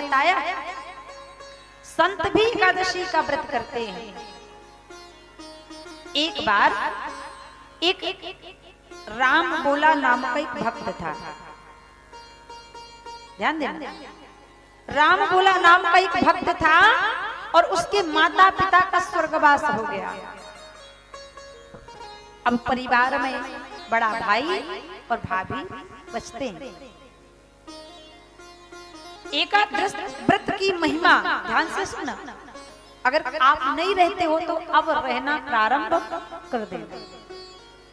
बताया संत भी एकादशी का व्रत करते हैं। एक बार एक राम बोला नाम का एक भक्त था, ध्यान देना, राम बोला नाम का एक भक्त था और उसके माता पिता का स्वर्गवास हो गया। अब परिवार में बड़ा भाई और भाभी बचते हैं। एकादश व्रत की महिमा ध्यान से सुनना, अगर आप नहीं रहते हो तो अब रहना प्रारंभ कर देना।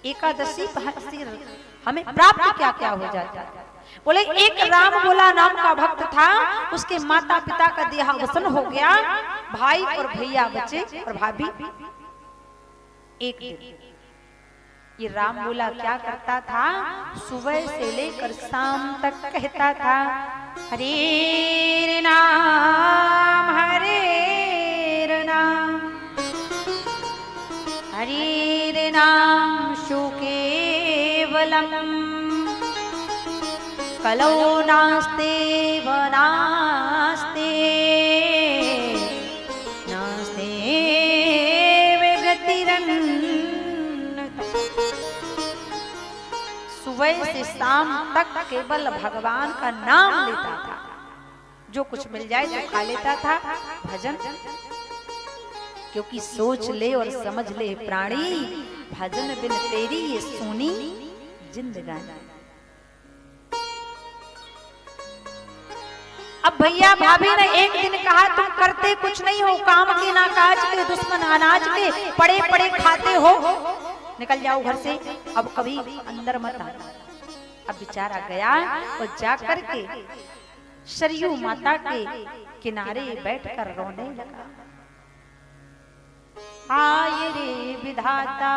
एकादशी हमें प्राप्त क्या क्या हो जाता है। बोले एक राम बोला नाम का भक्त था, उसके माता पिता का देहावसान हो गया, भाई और भैया बचे और भाभी। एक दिन ये राम बोला क्या करता था, सुबह से लेकर शाम तक कहता था हरे नाम हरे नाम हरे नाम शुकेवलम कलौ नास्ते वनास्ते नास्ते विगतिरन्नत। सुबह से शाम तक केवल भगवान का नाम लेता था, जो कुछ मिल जाए तो खा लेता था। भजन, क्योंकि सोच ले और समझ ले प्राणी, भजन बिन तेरी ये सोनी जिंदगानी। अब भैया भाभी ने एक दिन कहा तुम करते कुछ नहीं हो, काम के ना काज के, दुश्मन अनाज के, पड़े पड़े खाते हो, निकल जाओ घर से, अब कभी अंदर मत आना। अब बेचारा गया और जा करके सरयू माता के किनारे बैठकर रोने लगा। आये रे विधाता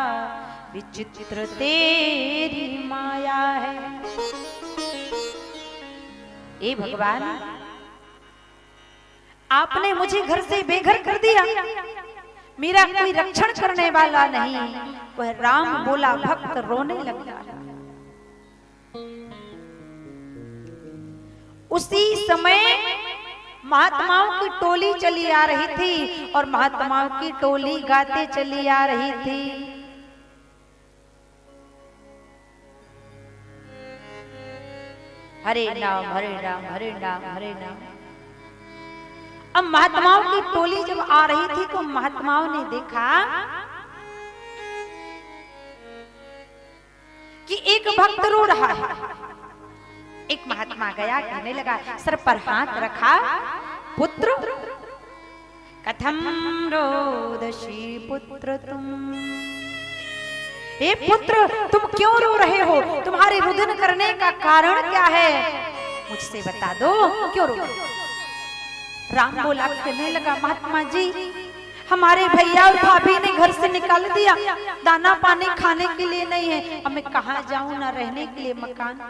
विचित्र तेरी माया है। ए भगवान, आपने मुझे घर से बेघर कर दिया, मेरा कोई रक्षण करने वाला नहीं। वह राम बोला भक्त रोने लगा। उसी समय महात्माओं की टोली चली आ रही थी और महात्माओं की टोली गाते चली आ रही थी। हरे नाम हरे नाम हरे नाम हरे नाम। अब महात्माओं की टोली जब आ रही थी तो महात्माओं ने देखा कि एक भक्त रो रहा है। एक महात्मा गया, कहने लगा, सर पर हाथ रखा, पुत्र कथम रोदसी पुत्र तुम, हे पुत्र तुम क्यों रो रहे हो, तुम्हारे रुदन करने का कारण क्या है, मुझसे बता दो, क्यों रो रहे हो। राम बोला, कहने लगा, महात्मा जी हमारे भैया और भाभी ने घर से निकाल दिया, दाना पानी खाने के लिए नहीं है, अब मैं कहाँ जाऊं, ना रहने के लिए मकान,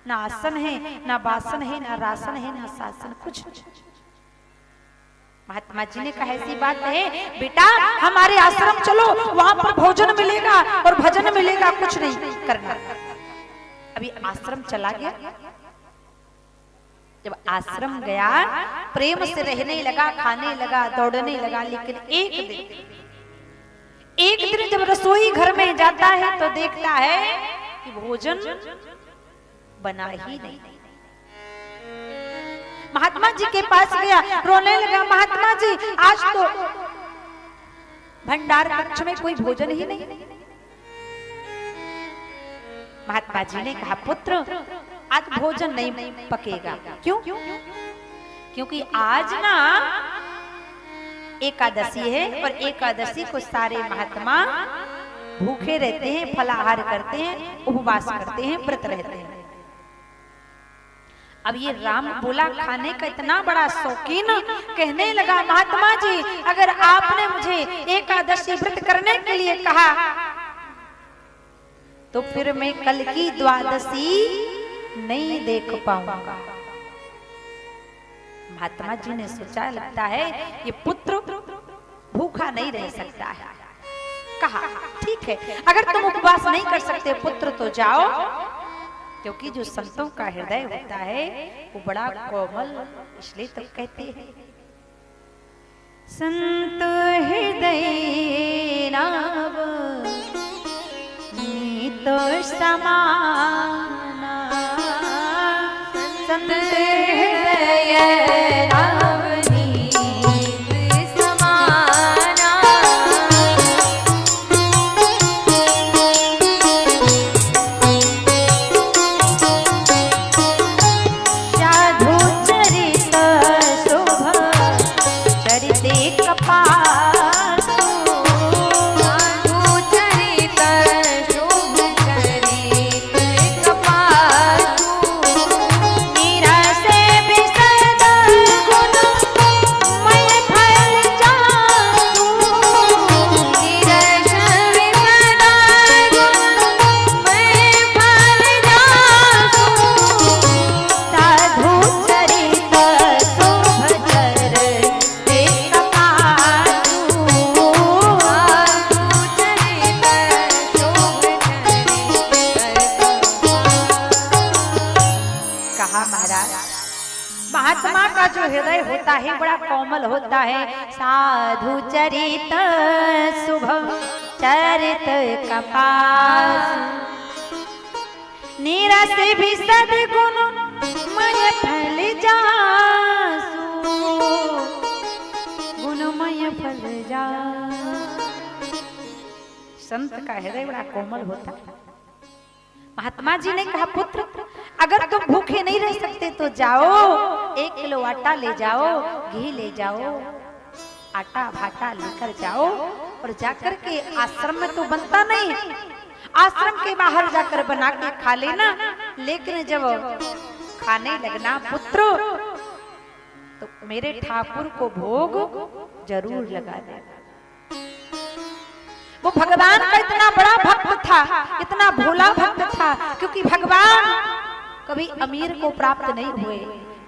ना आसन है, ना बासन है, ना राशन है, ना शासन, कुछ। महात्मा जी ने कहा ऐसी बात है बेटा, हमारे आश्रम चलो, वहां पर भोजन मिलेगा और भजन मिलेगा, कुछ नहीं करना। अभी आश्रम चला गया। जब आश्रम गया, प्रेम से रहने लगा, खाने लगा, दौड़ने लगा। लेकिन एक दिन जब रसोई घर में जाता है तो देखता है कि भोजन बना ही नहीं। महात्मा जी के पास गया, रोने लगा, महात्मा जी आज तो भंडार कक्ष में कोई भोजन ही नहीं। महात्मा जी ने कहा, पुत्र आज भोजन नहीं पकेगा। क्यों? क्योंकि आज ना एकादशी है और एकादशी को सारे महात्मा भूखे रहते हैं, फलाहार करते हैं, उपवास करते हैं, व्रत रहते हैं। अब ये राम बोला खाने का इतना बड़ा शौकीन, कहने लगा, महात्मा जी अगर आपने मुझे एकादशी व्रत करने के लिए कहा तो फिर मैं कल की द्वादशी नहीं देख पाऊंगा। महात्मा जी ने सोचा, लगता है ये पुत्र भूखा नहीं रह सकता है। कहा ठीक है, अगर तुम उपवास नहीं कर सकते पुत्र तो जाओ क्योंकि जो संतों का हृदय होता है वो बड़ा कोमल, इसलिए तो कहते हैं संत हृदय नाव नीत समाना, संत हृदय नाव नीत समाना। साधु चरित शुभ चरिते कपासु, साधु चरित शुभ चरित कपासु, निरासे विसद गुण मय फल जासु, निराश विसद गुण मय फल जासु, साधु चरित शुभ चरिते कहा महाराज, महात्मा का जो हृदय होता है बड़ा कोमल होता है। साधु चरित शुभ चरित कपास, नीरस भी सद्गुण मय फल जासु, गुणमय फल जासु। संत का हृदय बड़ा कोमल होता है। महात्मा जी ने कहा पुत्र अगर तुम भूखे नहीं रह सकते तो जाओ 1 किलो आटा ले जाओ, घी ले जाओ, आटा भाटा लेकर जाओ और जाकर के आश्रम में तो बनता नहीं, आश्रम के बाहर जाकर बना के खा लेना, लेकिन जब खाने लगना पुत्र तो मेरे ठाकुर को भोग जरूर लगा देना। वो भगवान का इतना बड़ा भक्त था, इतना भोला भक्त था, क्योंकि भगवान कभी अमीर को प्राप्त नहीं हुए,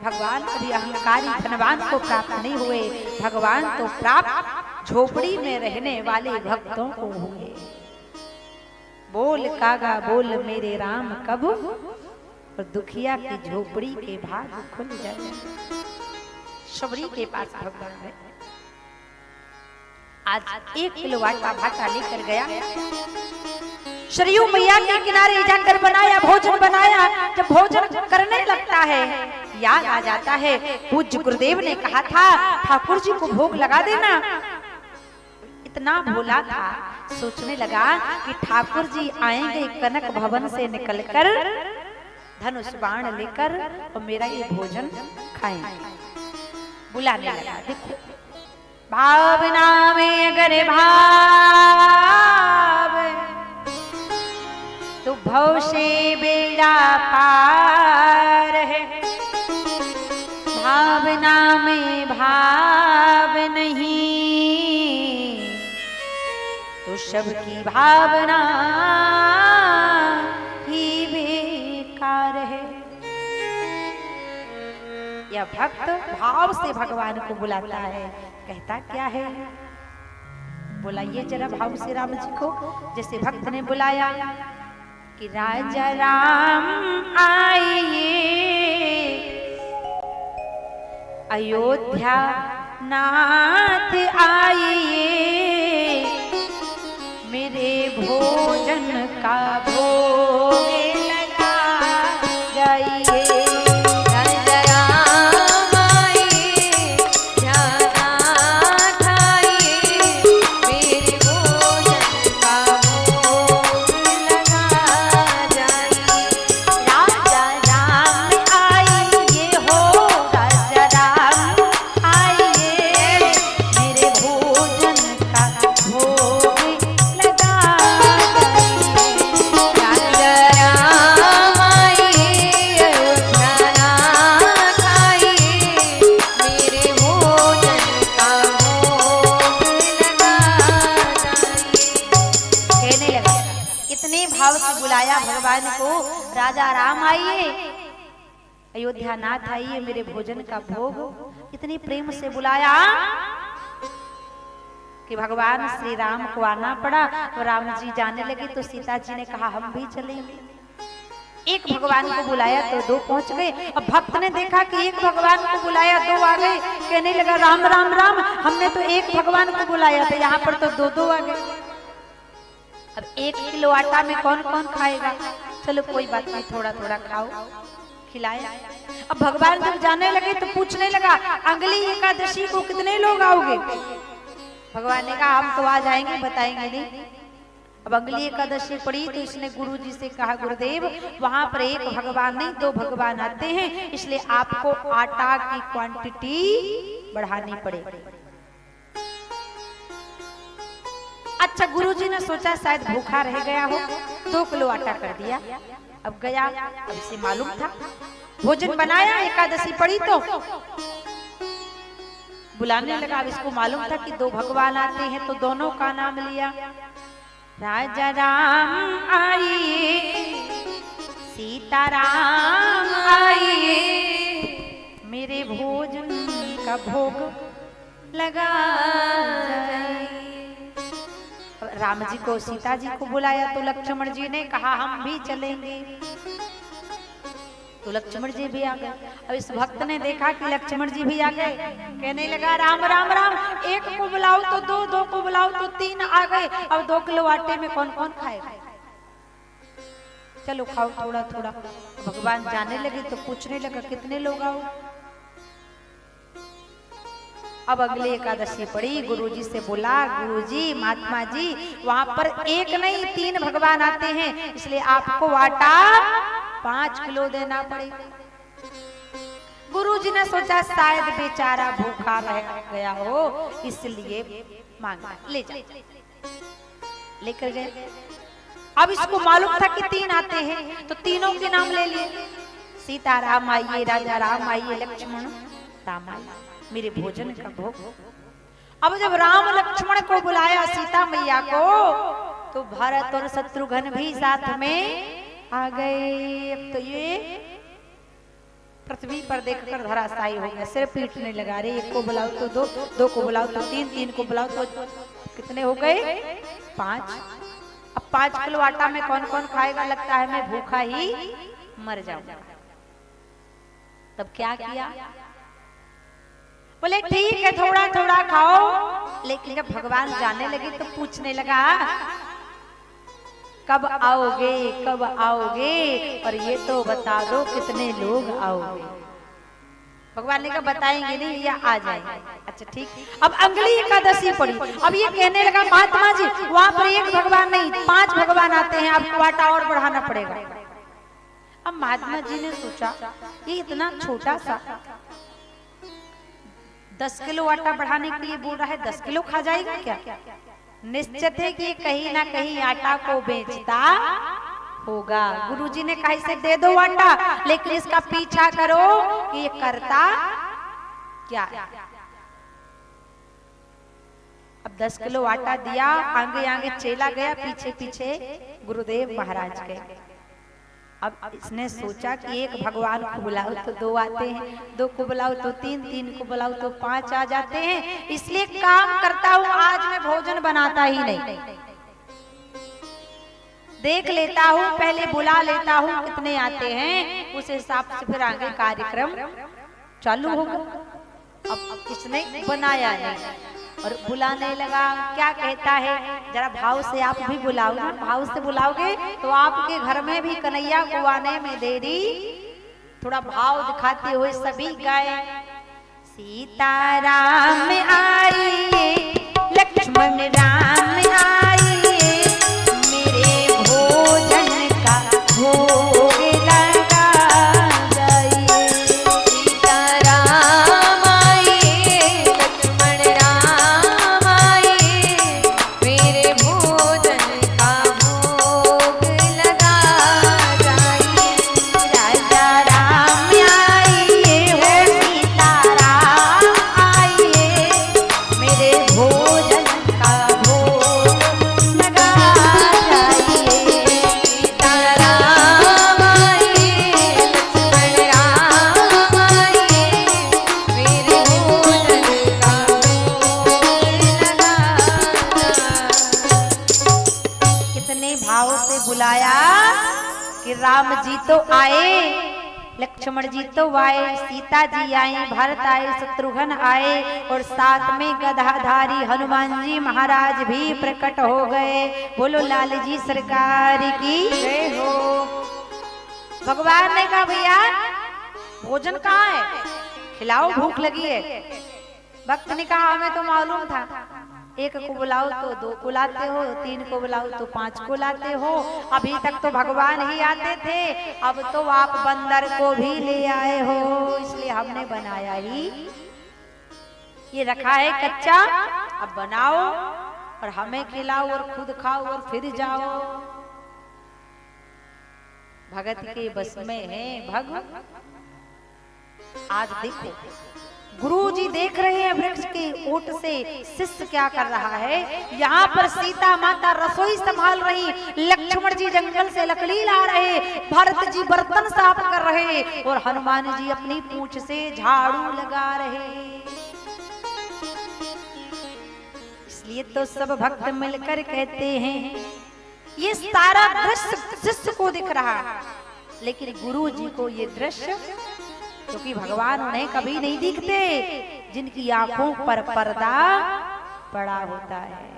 भगवान कभी अहंकारी धनवान को प्राप्त नहीं हुए, भगवान तो प्राप्त झोपड़ी में रहने वाले भक्तों को हुए। बोल कागा बोल मेरे राम कब, और दुखिया की झोपड़ी के भाग खुल जाए। शबरी के पास भगवान है। आज 1 किलो आटा भाटा लेकर गया, सरयू मैया के किनारे जाकर बनाया, भोजन बनाया। जब भोजन करने लगता है याद आ जाता है पूज्य गुरुदेव ने कहा था ठाकुर जी को भोग लगा देना। इतना भोला था, सोचने लगा कि ठाकुर जी आएंगे कनक भवन से निकलकर धनुष बाण लेकर और मेरा ये भोजन खाएंगे। बुलाने लगा, देखो भावना में अगर भाव तो भव से बेड़ा पार है, भावना में भाव नहीं तो सबकी भावना ही बेकार है। यह भक्त भाव से भगवान को बुलाता है, कहता क्या है, बुलाइए जरा भाव से राम जी को। जैसे भक्त ने बुलाया कि राजा राम आइए, अयोध्या नाथ आइए, मेरे भोजन का भोग लगा जाइए। राजा राम आइए, अयोध्या नाथ आइए, मेरे भोजन का भोग। इतनी प्रेम से बुलाया कि भगवान श्री राम को आना पड़ा। तो राम जी जाने लगे तो सीता जी ने कहा हम भी चलेंगे। एक भगवान को बुलाया तो दो पहुंच गए। अब भक्त ने देखा कि एक भगवान को बुलाया दो आ गए, कहने लगा राम राम राम, हमने तो एक भगवान को बुलाया था, यहाँ पर तो दो दो आ गए। अब 1 किलो आटा में कौन कौन खाएगा, चलो कोई बात नहीं, थोड़ा थोड़ा खाओ, खिलाया। अब भगवान जब जाने लगे तो पूछने लगा अगली एकादशी को कितने लोग आओगे। भगवान ने कहा हम तो आ जाएंगे, बताएंगे नहीं। अब अगली एकादशी पड़ी तो इसने गुरु जी से कहा गुरुदेव वहां पर एक भगवान नहीं 2 भगवान आते हैं, इसलिए आपको आटा की क्वांटिटी बढ़ानी पड़ेगी। अच्छा, गुरुजी ने सोचा शायद भूखा रह गया हो, 2 किलो आटा कर दिया। अब गया, अब इसे मालूम था भोजन बनाया, एकादशी पड़ी तो बुलाने लगा। अब इसको मालूम था कि 2 भगवान आते हैं तो दोनों का नाम लिया। राजा राम आइए, सीता राम आइए, मेरे भोजन का भोग लगा जाइए। राम जी को सीता जी को बुलाया तो लक्ष्मण जी ने कहा हम भी चलेंगे, तो लक्ष्मण जी भी आ गए। अब इस भक्त ने देखा कि लक्ष्मण जी भी आ गए, कहने लगा राम राम राम, 1 को बुलाओ तो 2, 2 को बुलाओ तो 3 आ गए। अब 2 किलो आटे में कौन कौन खाएगा, चलो खाओ थोड़ा थोड़ा। भगवान जाने लगे तो पूछने लगा कितने लोग आओ। अब अगली एकादशी पड़ी, गुरुजी से बोला गुरुजी महात्मा जी वहां पर 1 नहीं 3 भगवान आते हैं, इसलिए आपको आटा 5 किलो देना पड़ेगा। गुरुजी ने सोचा शायद बेचारा भूखा रह गया हो, इसलिए मांगा, ले जा, लेकर गए। अब इसको मालूम था कि 3 आते हैं तो तीनों के नाम ले लिए, सीता राम आइए, राजा राम आइए, लक्ष्मण राम आइए, मेरे भोजन का भोग। अब जब राम लक्ष्मण को बुलाया सीता मैया को तो भरत और शत्रुघ्न भी साथ में आ गए। अब तो ये पृथ्वी पर देखकर धराशायी हो गया, सिर पीटने लगा, रे 1 को बुलाओ तो 2, 2 को बुलाओ तो 3, 3 को बुलाओ तो कितने हो गए 5। अब 5 किलो आटा में कौन कौन खाएगा, लगता है मैं भूखा ही मर जाऊंगा। तब क्या किया, बोले ठीक है थोड़ा थोड़ा खाओ। लेकिन जब भगवान जाने लगे तो पूछने लगा कब आओगे, कब आओगे, और ये तो बता दो कितने लोग आओगे। भगवान ने कहा बताएंगे नहीं या आ जाएंगे। अच्छा ठीक। अब अगली एकादशी पड़ी, अब ये कहने लगा महात्मा जी वहां पर 1 भगवान नहीं 5 भगवान आते हैं, आपको आटा और बढ़ाना पड़ेगा। अब महात्मा जी ने सोचा ये इतना छोटा सा 10 किलो आटा बढ़ाने के लिए बोल रहा है, 10 किलो खा जाएगा क्या। निश्चित है कि कहीं ना कहीं आटा को बेचता होगा। गुरुजी ने कहा इसे दे दो आटा, लेकिन इसका पीछा करो कि ये करता क्या। अब 10 किलो आटा दिया, आगे आगे चेला गया, पीछे पीछे गुरुदेव महाराज गए। अब इसने सोचा कि 1 भगवान को बुलाओ तो 2 आते हैं, 2 को बुलाओ तो 3, 3 को बुलाओ तो 5 आ जाते हैं, इसलिए काम करता हूँ आज मैं भोजन बनाता ही नहीं, देख लेता हूँ, पहले बुला लेता हूँ कितने आते हैं, उस हिसाब से फिर आगे कार्यक्रम चालू होगा। अब इसने बनाया नहीं और बुलाने लगा। क्या कहता है, जरा भाव से आप भी बुलाओ ना, भाव से बुलाओगे तो आपके घर में भी कन्हैया को आने में देरी। थोड़ा भाव दिखाते हुए सभी गाए, सीता राम आइए, लक्ष्मण राम आइए, मेरे भोजन का भोग लगा जाइए। सीता राम आइए, लक्ष्मण राम आइए, मेरे भोजन का भोग लगा जाइए। राजा राम आइए, हो सीता राम आइए, राम जी तो आए, लक्ष्मण जी तो आए, सीता जी आए, भरत आए, शत्रुघ्न आए और साथ में गधाधारी हनुमान जी महाराज भी प्रकट हो गए। बोलो लाल जी सरकार की जय हो। भगवान ने कहा भैया भोजन कहाँ है, खिलाओ, भूख लगी है। भक्त ने कहा हमें तो मालूम था, एक को बुलाओ तो दो को लाते हो, तीन को बुलाओ तो पांच को लाते हो, अभी तक तो भगवान ही आते थे, अब तो आप बंदर को भी ले आए हो, इसलिए हमने बनाया ही। ये रखा है कच्चा, अब बनाओ और हमें खिलाओ और खुद खाओ और फिर जाओ। भगत के बस में है भग। आज देखो गुरु जी देख रहे हैं वृक्ष के ओट से शिष्य क्या कर रहा है। यहाँ पर सीता माता रसोई संभाल रही, लक्ष्मण जी जंगल से लकड़ी ला रहे, भरत जी बर्तन साफ कर रहे और हनुमान जी अपनी पूंछ से झाड़ू लगा रहे। इसलिए तो सब भक्त मिलकर कहते हैं ये सारा दृश्य शिष्य को दिख रहा, लेकिन गुरु जी को ये दृश्य, क्योंकि भगवान उन्हें कभी नहीं दिखते जिनकी आंखों पर पर्दा पड़ा होता है।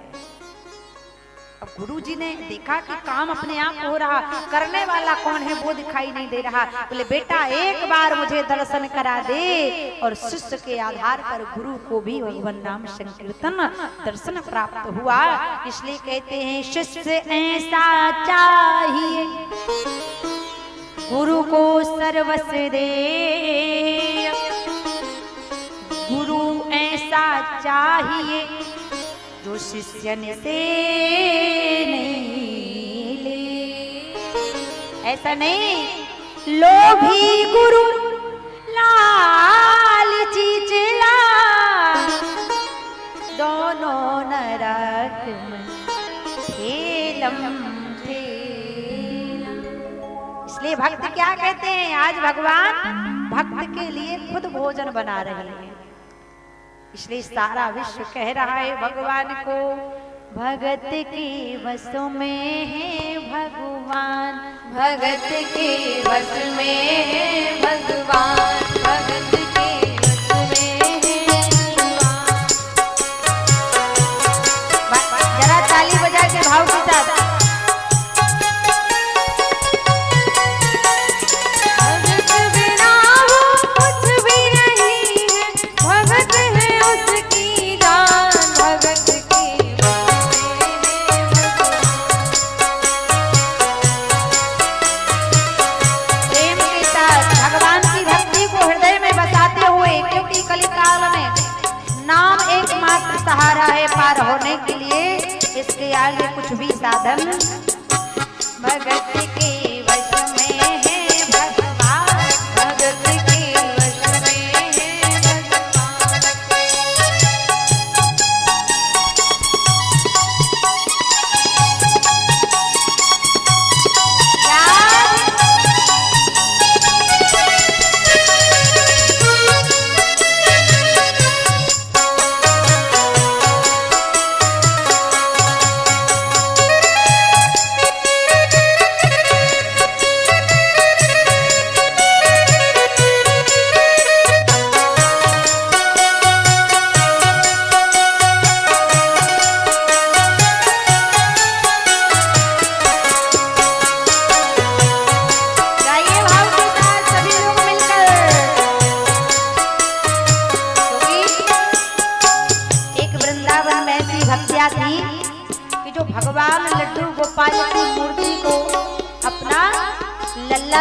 अब गुरु जी ने देखा कि काम अपने आप हो रहा, करने वाला कौन है वो दिखाई नहीं दे रहा। बोले बेटा एक बार मुझे दर्शन करा दे, और शिष्य के आधार पर गुरु को भी भगवान नाम संकीर्तन दर्शन प्राप्त हुआ। इसलिए कहते हैं शिष्य ऐसा चाहिए गुरु को सर्वस्व दे, गुरु ऐसा चाहिए जो शिष्य से नहीं ले। ऐसा नहीं लोभी गुरु लालची चेला, दोनों नरक में खेलम। इसलिए भक्त क्या कहते हैं, आज भगवान भक्त के लिए खुद भोजन बना रहे हैं। इसलिए सारा विश्व कह रहा है भगवान को, भगत के वश में है भगवान, भगत के वश में है भगवान, भगत के वश में है भगवान। जरा ताली बजा के भाव के साथ। सहारा है पार होने के लिए, इसके आगे कुछ भी साधन। भगत के वश में है भगवान, भगत के वश में है भगवान।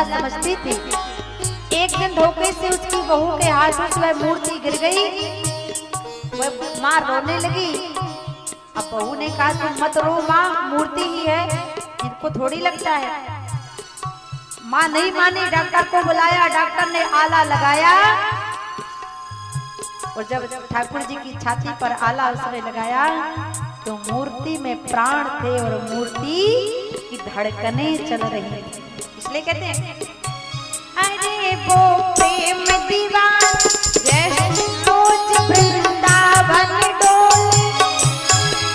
समझती थी। एक दिन धोखे से उसकी बहू के हाथ से वह मूर्ति गिर गई, वह मां रोने लगी। अब बहू ने कहा तुम मत रो माँ, मूर्ति ही है, इनको थोड़ी लगता है। माँ नहीं मानी, डॉक्टर को बुलाया, डॉक्टर ने आला लगाया और जब ठाकुर जी की छाती पर आला उसने लगाया तो मूर्ति में प्राण थे और मूर्ति की धड़कनें चल रही थी। इसलिए कहते हैं अरे वो प्रेम दीवान जैसे रोज वृंदावन डोले,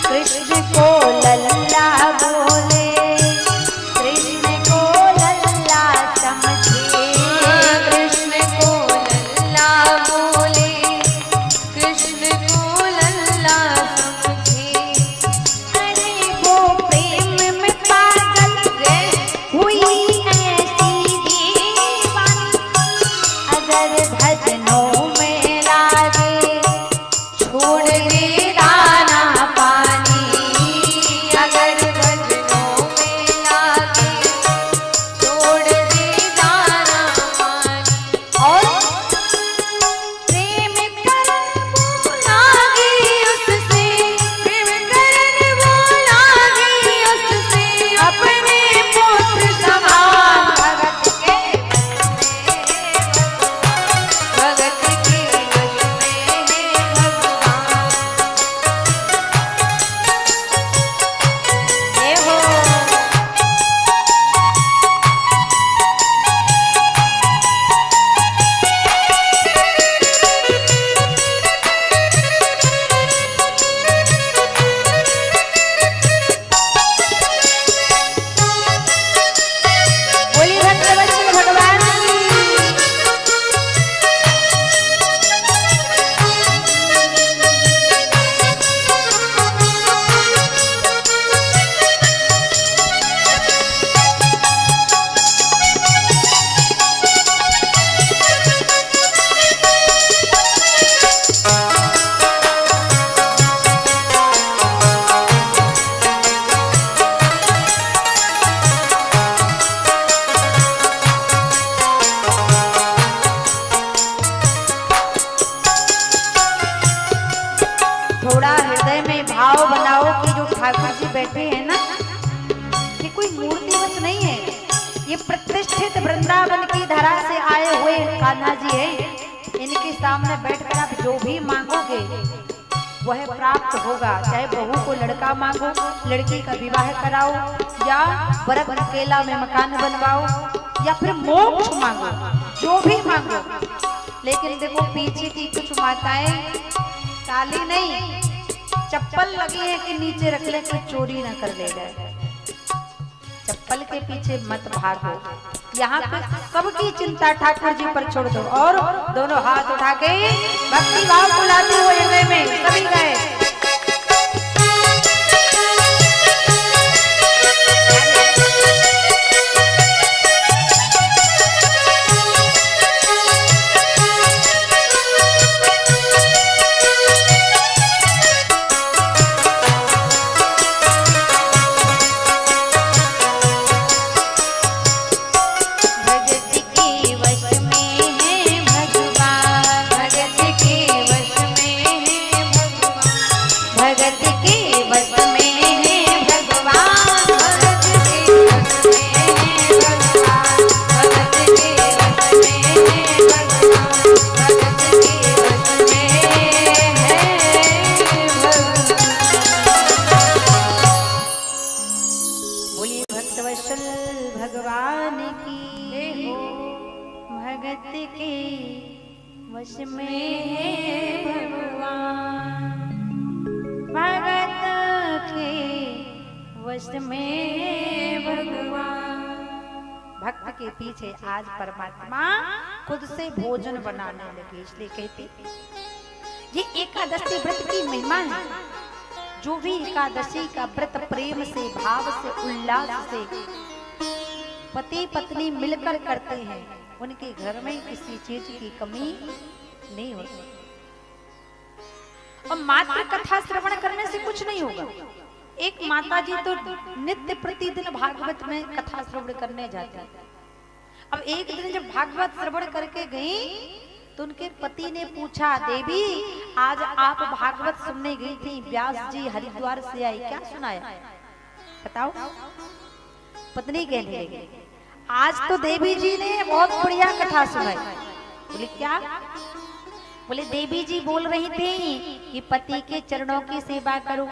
कृष्ण को लल्ला बोले, कृष्ण को लल्ला थोड़ा हृदय में भाव बनाओ कि जो ठाकुर जी बैठे हैं ना, ये कोई मूर्ति बस नहीं है, ये प्रतिष्ठित वृंदावन की धरा से आए हुए कान्हा जी हैं। इनके सामने बैठकर आप जो भी मांगोगे वह प्राप्त होगा। चाहे बहू को लड़का मांगो, लड़की का विवाह कराओ, या बरत केला में मकान बनवाओ, या फिर मोक्ष मांगो, जो भी मांगो। लेकिन देखो पीछे की कुछ माताएं काली नहीं, चप्पल लगी है कि नीचे रख ले, कोई चोरी ना कर ले जाए। चप्पल के पीछे मत भागो। यहाँ पे सबकी चिंता ठाकुर जी पर छोड़ दो और दोनों हाथ उठा के भक्ति भाव को लाते हुए हृदय में सभी गए। वश में भगवान, भगत के वश में भगवान। भक्त के पीछे आज परमात्मा खुद से भोजन बनाने लगे, इसलिए कहते ये एकादशी व्रत की महिमा है। जो भी एकादशी का व्रत प्रेम से, भाव से, उल्लास से पति पत्नी मिलकर करते हैं, उनके घर में किसी चीज की कमी नहीं होती। और मात्र कथा श्रवण करने से कुछ नहीं होगा। एक माता जी तो नित्य प्रतिदिन भागवत में कथा श्रवण करने जाती है। अब एक दिन जब भागवत श्रवण करके गई तो उनके पति ने पूछा, देवी आज आप भागवत सुनने गई थी, व्यास जी हरिद्वार से आई, क्या सुनाया बताओ। पत्नी कहने लगी, आज तो देवी जी ने बहुत बढ़िया कथा सुनाई। बोले क्या? बोले देवी जी बोल रही थी कि पति के चरणों की सेवा करो,